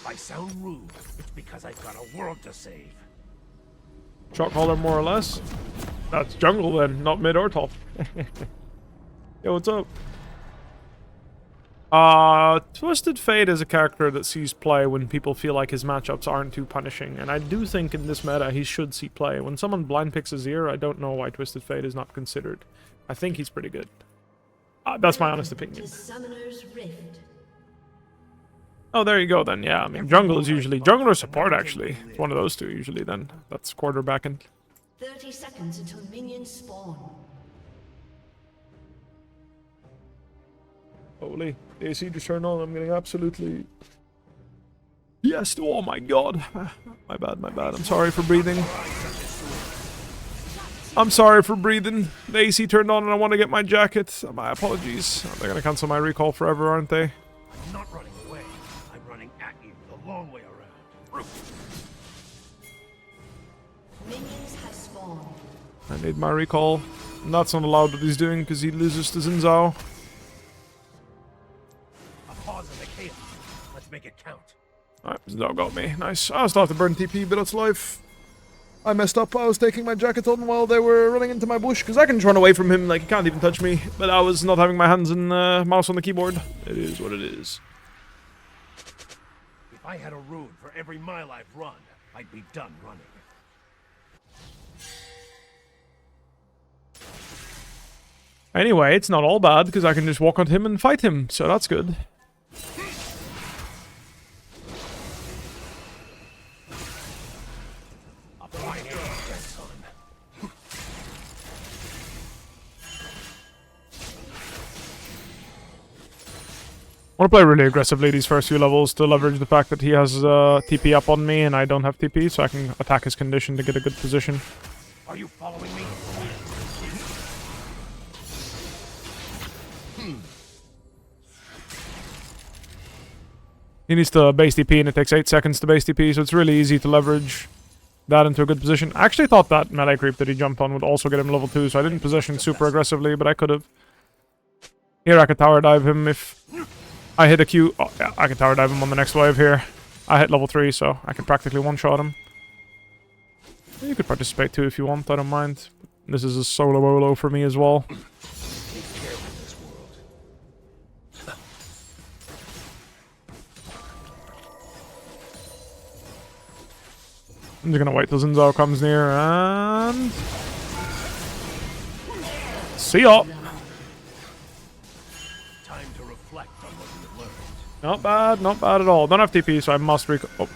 If I sound rude, it's because I've got a world to save. Shot caller, more or less. That's jungle then, not mid or top. Yo, what's up? Twisted Fate is a character that sees play when people feel like his matchups aren't too punishing, and I do think in this meta he should see play. When someone blind picks his ear, I don't know why Twisted Fate is not considered. I think he's pretty good. That's my honest opinion. Oh, there you go then. Yeah, I mean, jungle is usually... Jungle or support, actually. It's one of those two usually then. That's quarterbacking. 30 seconds until minions spawn. Holy, AC just turned on. I'm getting absolutely... Yes, oh my god. My bad, my bad. I'm sorry for breathing. I'm sorry for breathing. The AC turned on and I want to get my jacket. My apologies. They're going to cancel my recall forever, aren't they? I'm not running away. I'm running at you the long way around. Minions have spawned. I need my recall. And that's not allowed what he's doing because he loses to Xin Zhao. A pause in the chaos. Let's make it count. Alright, Xin Zhao got me. Nice. I still have to burn TP, but it's life. I messed up. I was taking my jacket on while they were running into my bush, because I can just run away from him, like, he can't even touch me. But I was not having my hands and mouse on the keyboard. It is what it is. If I had a rune for every mile I've run, I'd be done running. Anyway, it's not all bad, because I can just walk on him and fight him, so that's good. I want to play really aggressively these first few levels to leverage the fact that he has TP up on me and I don't have TP, so I can attack his condition to get a good position. Are you following me? He needs to base TP and it takes 8 seconds to base TP, so it's really easy to leverage that into a good position. I actually thought that melee creep that he jumped on would also get him level 2, so I didn't position super aggressively, but I could have. Here I could tower dive him if I hit a Q. Oh, yeah, I can tower dive him on the next wave here. I hit level 3, so I can practically one-shot him. You could participate too if you want, I don't mind. This is a solo-olo for me as well. I'm just gonna wait till Xin Zhao comes near and... See ya! Not bad at all. Don't have TP, so I must recall. Oh,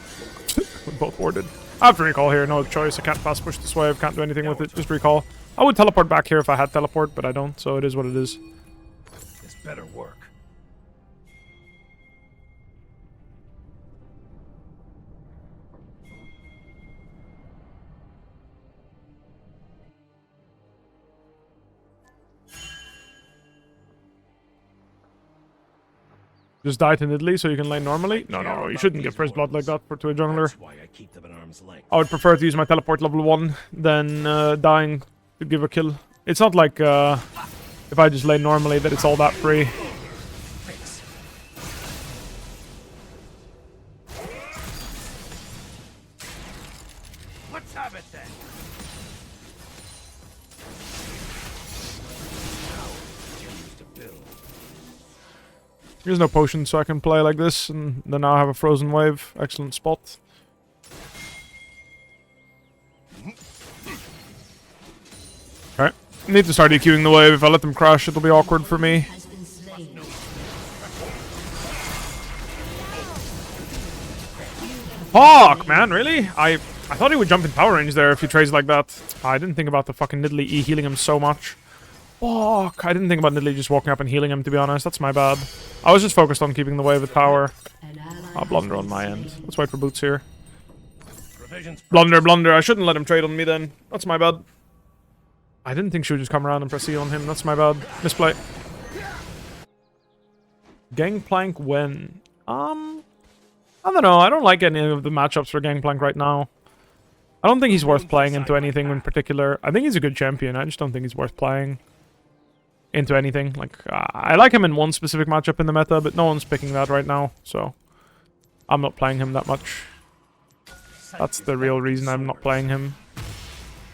we both warded. I have to recall here, no choice. I can't fast push this wave, can't do anything with it, just recall. I would teleport back here if I had teleport, but I don't, so it is what it is. This better work. Just die to Nidalee so you can lane normally? No, you shouldn't give first blood like that to a jungler. I would prefer to use my teleport level 1 than dying to give a kill. It's not like if I just lane normally that it's all that free. Let's have it then. There's no potion, so I can play like this, and then now I have a frozen wave. Excellent spot. Okay. Need to start EQing the wave. If I let them crash, it'll be awkward for me. Fuck, man, really? I thought he would jump in power range there if he trades like that. I didn't think about the fucking Nidalee E healing him so much. Fuck, I didn't think about Nidalee just walking up and healing him, to be honest. That's my bad. I was just focused on keeping the wave with power. I'll blunder on my end. Let's wait for boots here. Blunder. I shouldn't let him trade on me then. That's my bad. I didn't think she would just come around and press E on him. That's my bad. Misplay. Gangplank when? I don't know. I don't like any of the matchups for Gangplank right now. I don't think he's worth playing into anything in particular. I think he's a good champion. I just don't think he's worth playing into anything. Like, I like him in one specific matchup in the meta, but no one's picking that right now, so I'm not playing him that much. That's the real reason I'm not playing him.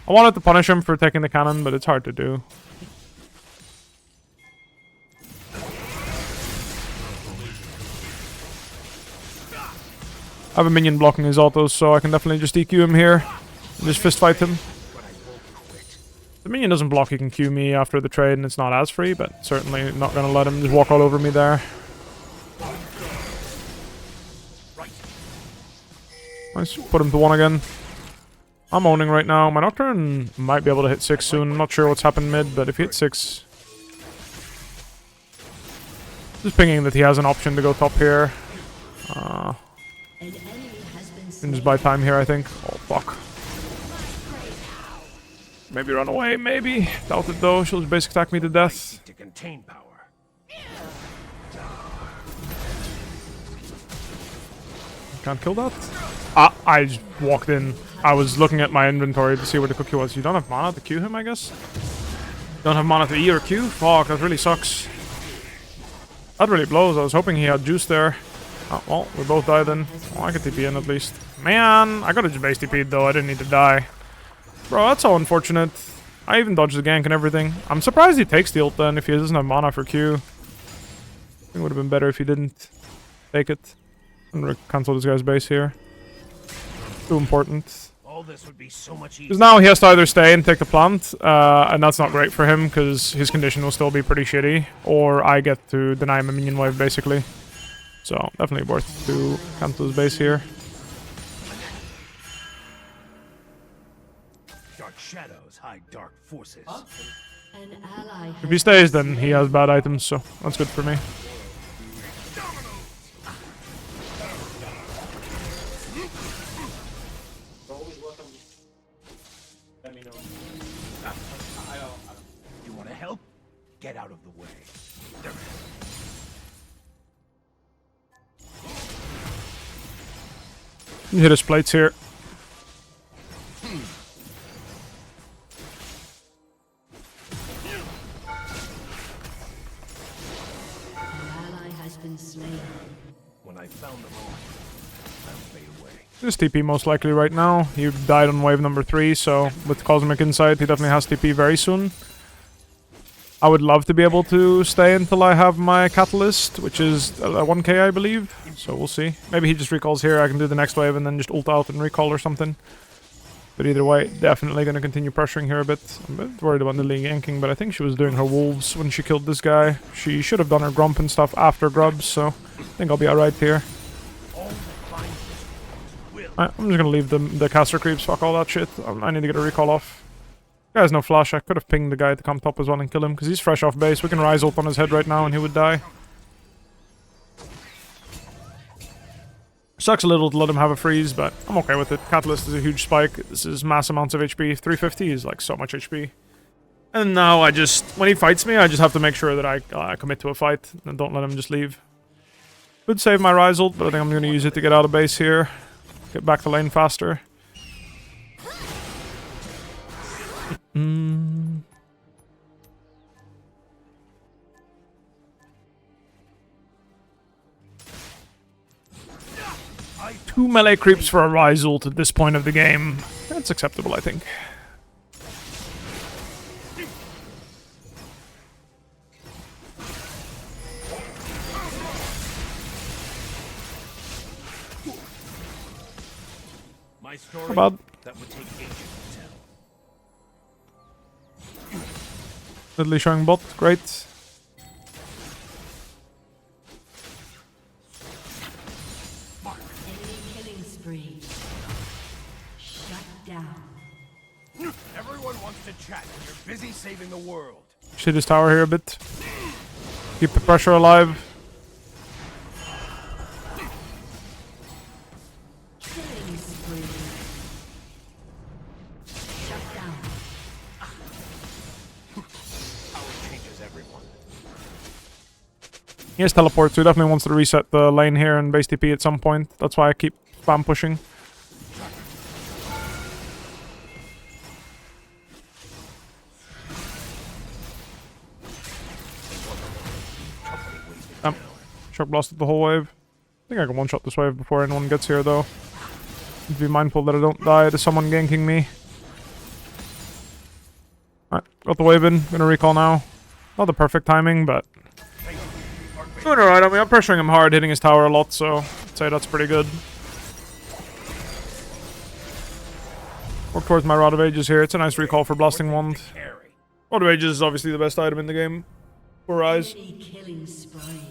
I wanted to punish him for taking the cannon, but it's hard to do. I have a minion blocking his autos, so I can definitely just EQ him here. And just fist fight him. The minion doesn't block, he can Q me after the trade, and it's not as free, but certainly not gonna let him just walk all over me there. Nice, put him to 1 again. I'm owning right now. My Nocturne might be able to hit 6 soon. I'm not sure what's happened mid, but if he hits 6... Just pinging that he has an option to go top here. Can just buy time here, I think. Oh, fuck. Maybe run away, maybe. Doubt it though, she'll just basic attack me to death. To contain power. Can't kill that. I just walked in. I was looking at my inventory to see where the cookie was. You don't have mana to Q him, I guess? Don't have mana to E or Q? Fuck, that really sucks. That really blows. I was hoping he had juice there. Oh, well, we both died then. Oh, I could TP in at least. Man, I could've just base TP'd though. I didn't need to die. Bro, that's so unfortunate. I even dodged the gank and everything. I'm surprised he takes the ult then if he doesn't have mana for Q. I think it would have been better if he didn't take it. And cancel this guy's base here. Too important. All this would be so much easier. Because now he has to either stay and take the plant, and that's not great for him because his condition will still be pretty shitty, or I get to deny him a minion wave basically. So definitely worth to cancel his base here. Dark shadows hide dark forces. An ally If he stays, then he has bad items, so that's good for me. You want to help? Get out of the way. You hit his plates here. When I found the moment, I'll fade away. This TP most likely right now. He died on wave number 3, so with Cosmic Insight, he definitely has TP very soon. I would love to be able to stay until I have my Catalyst, which is 1k, I believe. So we'll see. Maybe he just recalls here. I can do the next wave and then just ult out and recall or something. But either way, definitely going to continue pressuring here a bit. I'm a bit worried about Lily yanking, but I think she was doing her wolves when she killed this guy. She should have done her grump and stuff after grubs, so I think I'll be alright here. I'm just going to leave the caster creeps. Fuck all that shit. I need to get a recall off. Guy has no flash. I could have pinged the guy to come top as well and kill him, because he's fresh off base. We can Ryze ult on his head right now and he would die. Sucks a little to let him have a freeze, but I'm okay with it. Catalyst is a huge spike. This is mass amounts of HP. 350 is like so much HP. And now I just, when he fights me, I just have to make sure that I commit to a fight and don't let him just leave. Could save my Ryze ult, but I think I'm going to use it to get out of base here. Get back to lane faster. Two melee creeps for a Ryze ult at this point of the game. That's acceptable, I think. My story How about that would take ages to tell. Literally showing bot? Great. Everyone wants to chat when you're busy saving the world. Shit his tower here a bit. Keep the pressure alive. He has teleport, so he definitely wants to reset the lane here and base TP at some point. That's why I keep spam pushing. Shock blasted the whole wave. think I can one-shot this wave before anyone gets here, though. Need to be mindful that I don't die to someone ganking me. Alright, got the wave in. Gonna recall now. Not the perfect timing, but... doing alright. I mean, I'm pressuring him hard, hitting his tower a lot, so I'd say that's pretty good. Work towards my Rod of Ages here. It's a nice recall for Blasting Wand. Rod of Ages is obviously the best item in the game for Ryze. Killing spree.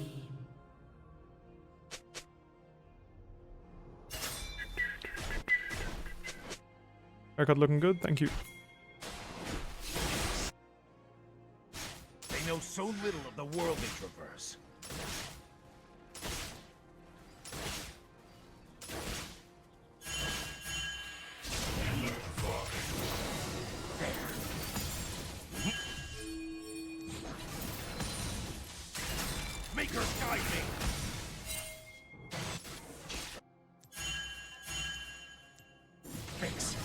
Haircut looking good, thank you. They know so little of the world they traverse. Maker guide me. Fix.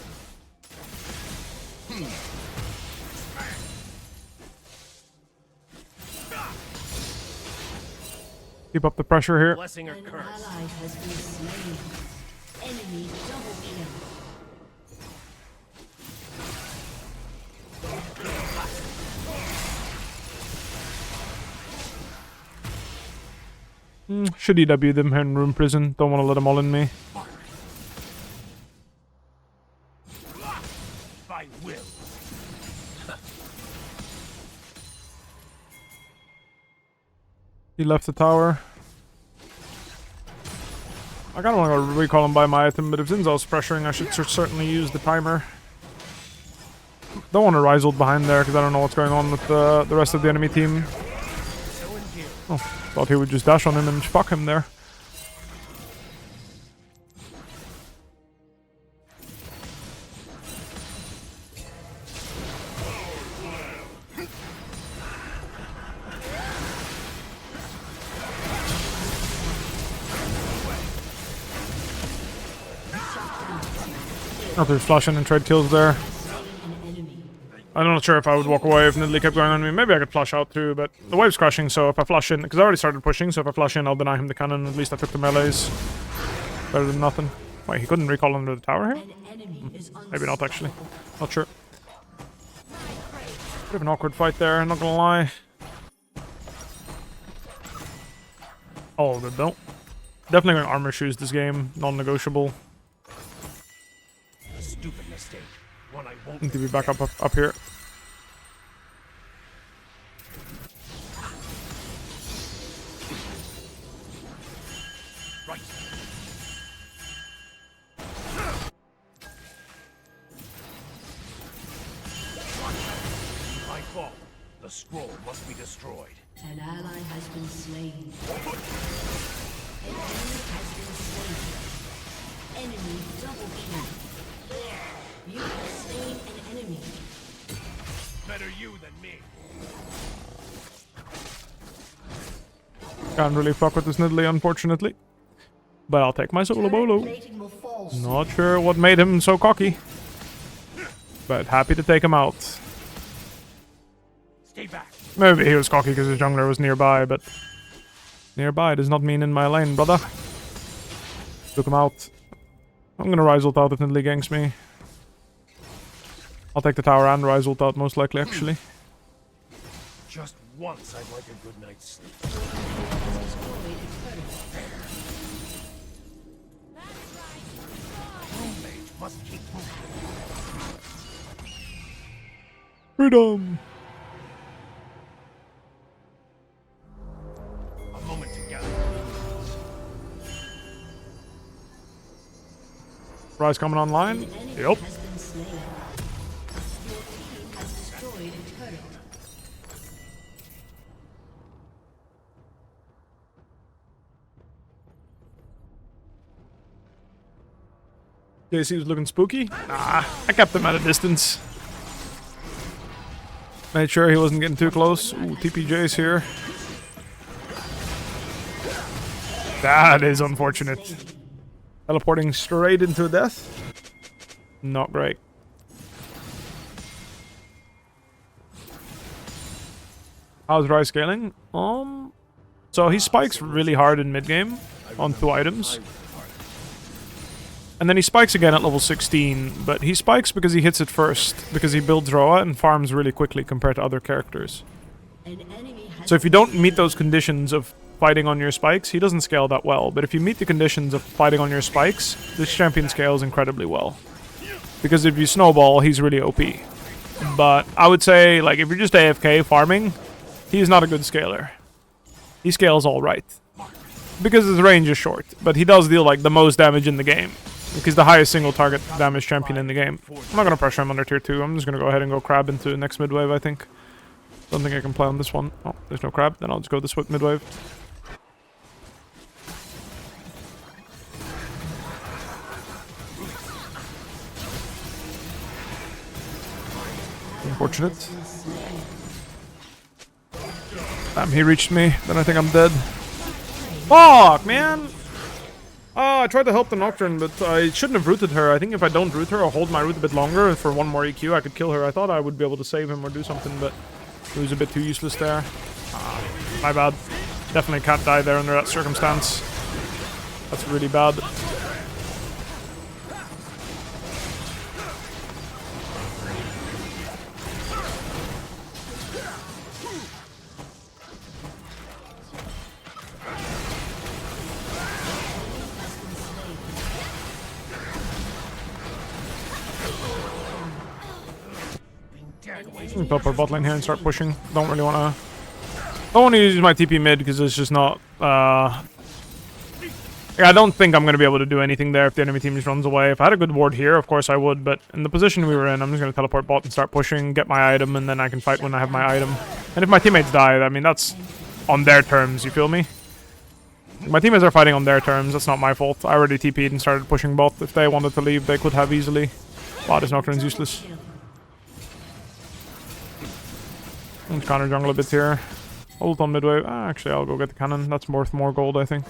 Keep up the pressure here. Blessing or An curse. ally has been slain. Enemy double kill. Should EW them here in Room Prison. Don't want to let them all in me. By will. He left the tower. I kind of want to recall him by my item, but if Zinzal's pressuring, I should certainly use the timer. Don't want to Ryze ult behind there, because I don't know what's going on with the rest of the enemy team. Oh, thought he would just dash on him and fuck him there. Oh, there's flashing and trade kills there. I'm not sure if I would walk away if Nidalee kept going on me. Maybe I could flash out too, but the wave's crashing, so if I flash in... because I already started pushing, so if I flash in, I'll deny him the cannon. At least I took the melees. Better than nothing. Wait, he couldn't recall under the tower here? Maybe not, actually. Not sure. Bit of an awkward fight there, not gonna lie. Oh, good though. Definitely going armor shoes this game. Non-negotiable. A stupid mistake. One I won't Need to be back up here. right. My fault. The scroll must be destroyed. An ally has been slain. An enemy has been slain. Enemy double kill. You have slain an enemy. Better you than me. Can't really fuck with this Nidalee, unfortunately. But I'll take my solo bolo. Plating will fall soon. Not sure what made him so cocky. But happy to take him out. Stay back. Maybe he was cocky because his jungler was nearby, but... nearby does not mean in my lane, brother. Took him out. I'm gonna Ryze ult out if Nidalee ganks me. I'll take the tower and Ryze ult out most likely, actually. Just once I'd like a good night's sleep. Roommate must keep moving. Freedom! A moment to gather. Ryze coming online? An enemy Yep. has been slain. Your team has destroyed a turret. Jayce was looking spooky? Nah, I kept him at a distance. Made sure he wasn't getting too close. Ooh, TP Jayce here. That is unfortunate. Teleporting straight into death? Not great. How's Ryze scaling? So he spikes really hard in mid-game on 2 items. And then he spikes again at level 16, but he spikes because he hits it first, because he builds Roa and farms really quickly compared to other characters. So if you don't meet those conditions of fighting on your spikes, he doesn't scale that well. But if you meet the conditions of fighting on your spikes, this champion scales incredibly well. Because if you snowball, he's really OP. But I would say, like, if you're just AFK farming, he's not a good scaler. He scales alright. Because his range is short, but he does deal, like, the most damage in the game. Because he's the highest single target damage champion in the game. I'm not going to pressure him under tier 2. I'm just going to go ahead and go crab into next midwave, I think. Don't think I can play on this one. Oh, there's no crab. Then I'll just go this with midwave. Unfortunate. Damn, he reached me. Then I think I'm dead. Fuck, man! I tried to help the Nocturne, but I shouldn't have rooted her. I think if I don't root her, I'll hold my root a bit longer. For 1 more EQ, I could kill her. I thought I would be able to save him or do something, but it was a bit too useless there. My bad. Definitely can't die there under that circumstance. That's really bad. Pop our bot lane here and start pushing. Don't really want to use my TP mid because it's just not. Yeah, I don't think I'm gonna be able to do anything there if the enemy team just runs away. If I had a good ward here, of course I would. But in the position we were in, I'm just gonna teleport bot and start pushing, get my item, and then I can fight when I have my item. And if my teammates die, I mean that's on their terms. You feel me? My teammates are fighting on their terms. That's not my fault. I already TP'd and started pushing bot. If they wanted to leave, they could have easily. Wow, this Nocturne's useless. Let's counter jungle a bit here. Ult on midway. Actually, I'll go get the cannon. That's worth more gold, I think.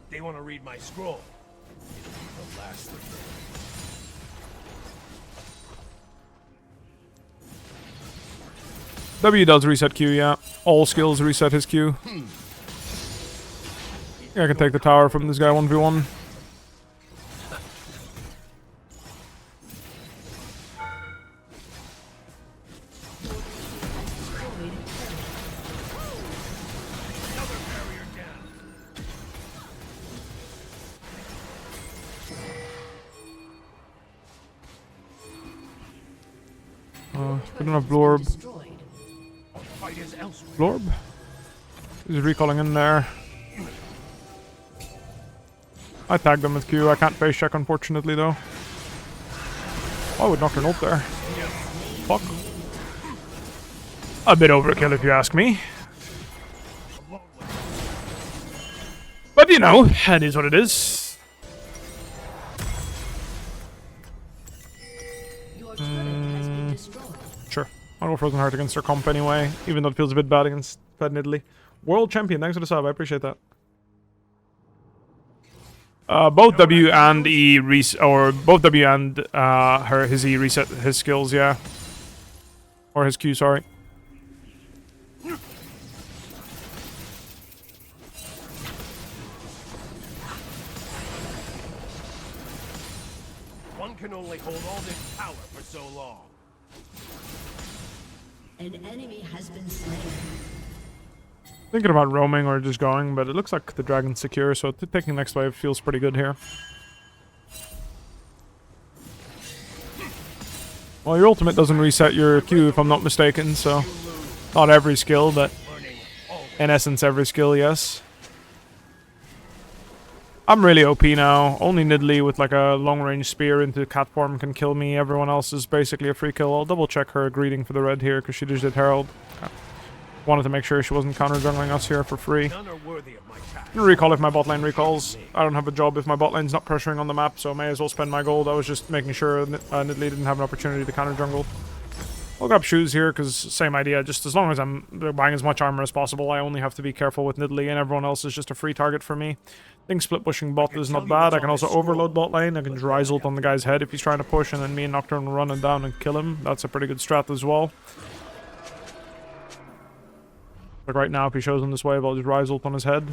They want to read my scroll. The last thing. W does reset Q, yeah. All skills reset his Q. Yeah, I can take the tower from this guy 1v1. We don't have Blorb. Blorb? He's recalling in there. I tagged them with Q. I can't face check, unfortunately, though. I would knock an ult there. Fuck. A bit overkill, if you ask me. But, you know, it is what it is. Sure. I'll go Frozen Heart against their comp anyway, even though it feels a bit bad against Fed Nidalee. World Champion, thanks for the sub, I appreciate that. Both W and E both W and his E reset his skills, yeah. Or his Q, sorry. One can only hold all this power for so long. An enemy has been slain. Thinking about roaming or just going, but it looks like the dragon's secure, so taking next wave feels pretty good here. Well, your ultimate doesn't reset your Q if I'm not mistaken, so not every skill, but in essence every skill, yes. I'm really OP now. Only Nidalee with like a long-range spear into cat form can kill me. Everyone else is basically a free kill. I'll double check her greeting for the red here because she just did Herald. Wanted to make sure she wasn't counter jungling us here for free. Recall if my bot lane recalls. I don't have a job if my bot lane's not pressuring on the map, so may as well spend my gold. I was just making sure Nidalee didn't have an opportunity to counter jungle. I'll grab shoes here because same idea. Just as long as I'm buying as much armor as possible, I only have to be careful with Nidalee, and everyone else is just a free target for me. I think split pushing bot is not bad. I can also overload bot lane. I can just Ryze ult on the guy's head if he's trying to push, and then me and Nocturne will run him down and kill him. That's a pretty good strat as well. Like right now, if he shows on this wave, I'll just Ryze ult on his head.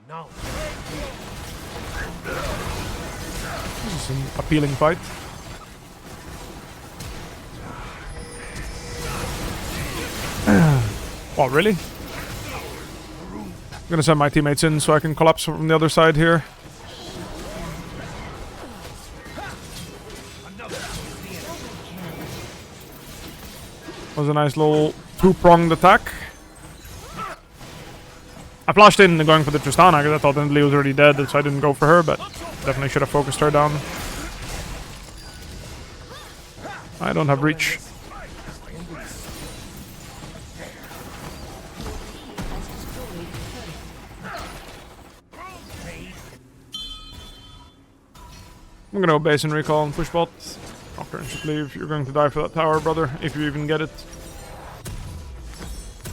No. This is an appealing fight. Oh, really? I'm gonna send my teammates in so I can collapse from the other side here. Was a nice little two-pronged attack. I flashed in going for the Tristana because I thought Nidalee was already dead, so I didn't go for her, but definitely should have focused her down. I don't have reach. I'm gonna go base and recall and push bot. Nocturne should leave. You're going to die for that tower, brother, if you even get it.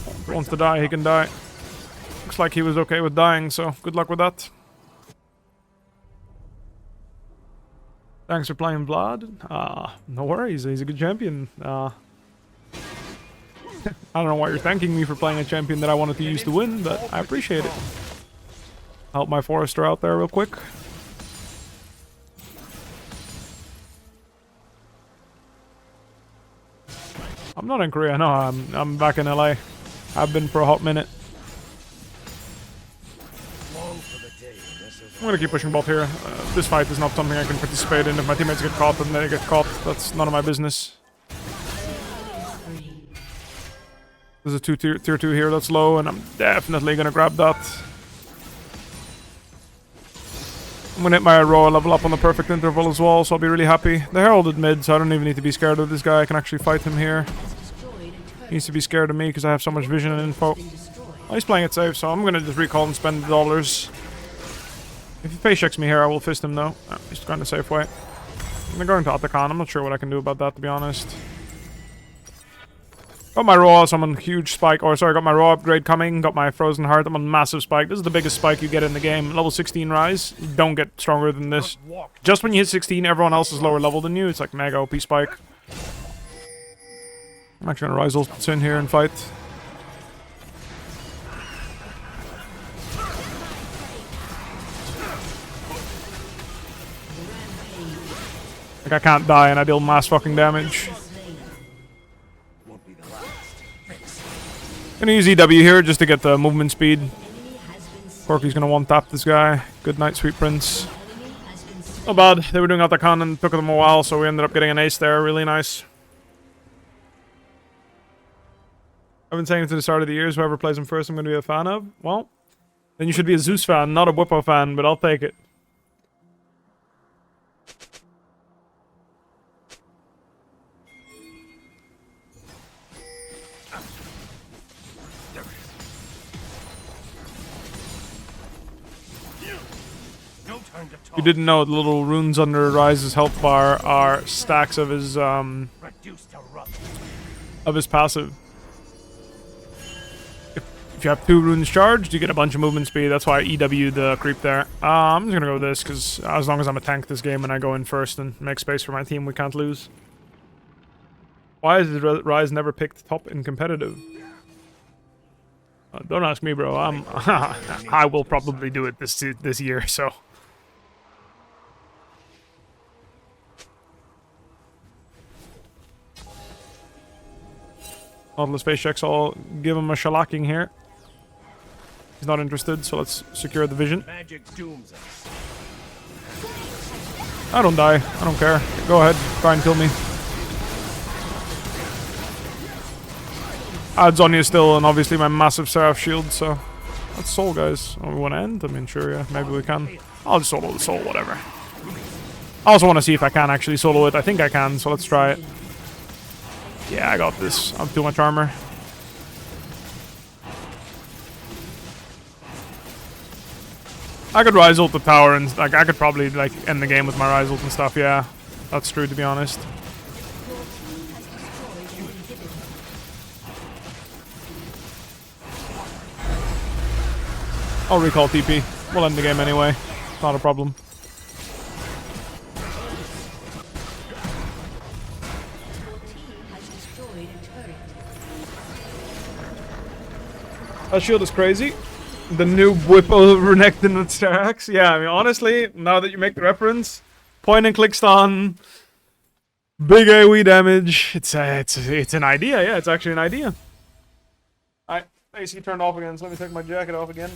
If he wants to die, he can die. Looks like he was okay with dying, so good luck with that. Thanks for playing Vlad. No worries, he's a good champion. I don't know why you're thanking me for playing a champion that I wanted to use to win, but I appreciate it. Help my Forester out there real quick. I'm not in Korea, no, I'm back in LA. I've been for a hot minute. I'm gonna keep pushing bot here. This fight is not something I can participate in. If my teammates get caught, then they get caught. That's none of my business. There's a tier 2 here that's low, and I'm definitely gonna grab that. I'm gonna hit my raw level up on the perfect interval as well, so I'll be really happy. The Heralded mid, so I don't even need to be scared of this guy. I can actually fight him here. He needs to be scared of me because I have so much vision and info. Oh, he's playing it safe, so I'm gonna just recall and spend the dollars. If he face checks me here, I will fist him though. Oh, he's going the safe way. I'm going to Atakan. I'm not sure what I can do about that, to be honest. Got my raw, so I'm on huge spike. Or sorry, got my raw upgrade coming. Got my frozen heart. I'm on massive spike. This is the biggest spike you get in the game. Level 16 Ryze. You don't get stronger than this. Just when you hit 16, everyone else is lower level than you. It's like mega OP spike. I'm actually gonna Ryze ult in here and fight. Like I can't die and I deal mass fucking damage. Gonna use EW here just to get the movement speed. Corky's gonna one-tap this guy. Good night, sweet prince. Not bad. They were doing Atakan and took them a while, so we ended up getting an ace there. Really nice. I've been saying it to the start of the year, whoever plays him first I'm gonna be a fan of. Well, then you should be a Zeus fan, not a Bwipo fan, but I'll take it. You didn't know the little runes under Ryze's health bar are stacks of his passive. If you have 2 runes charged, you get a bunch of movement speed. That's why I EW the creep there. I'm just gonna go with this because as long as I'm a tank this game and I go in first and make space for my team, we can't lose. Why is Ryze never picked top in competitive? Don't ask me, bro. I will probably do it this year. So. Nautilus face checks, I'll give him a shellacking here. He's not interested, so let's secure the vision. I don't die. I don't care. Go ahead. Try and kill me. Adds on you still, and obviously my massive Seraph shield, so... Let's soul, guys. Oh, we want to end? I mean, sure, yeah. Maybe we can. I'll just solo the soul, whatever. I also want to see if I can actually solo it. I think I can, so let's try it. Yeah, I got this. I have too much armor. I could Ryze ult the tower and like I could probably like end the game with my Ryze ult and stuff. Yeah, that's true to be honest. I'll recall TP. We'll end the game anyway. Not a problem. destroyed a turret. That shield is crazy. The new Bwipo Renekton with Starax. Yeah, I mean, honestly, now that you make the reference, point and click stun, big AoE damage. It's an idea. Yeah, it's actually an idea. Alright, AC turned off again, so let me take my jacket off again.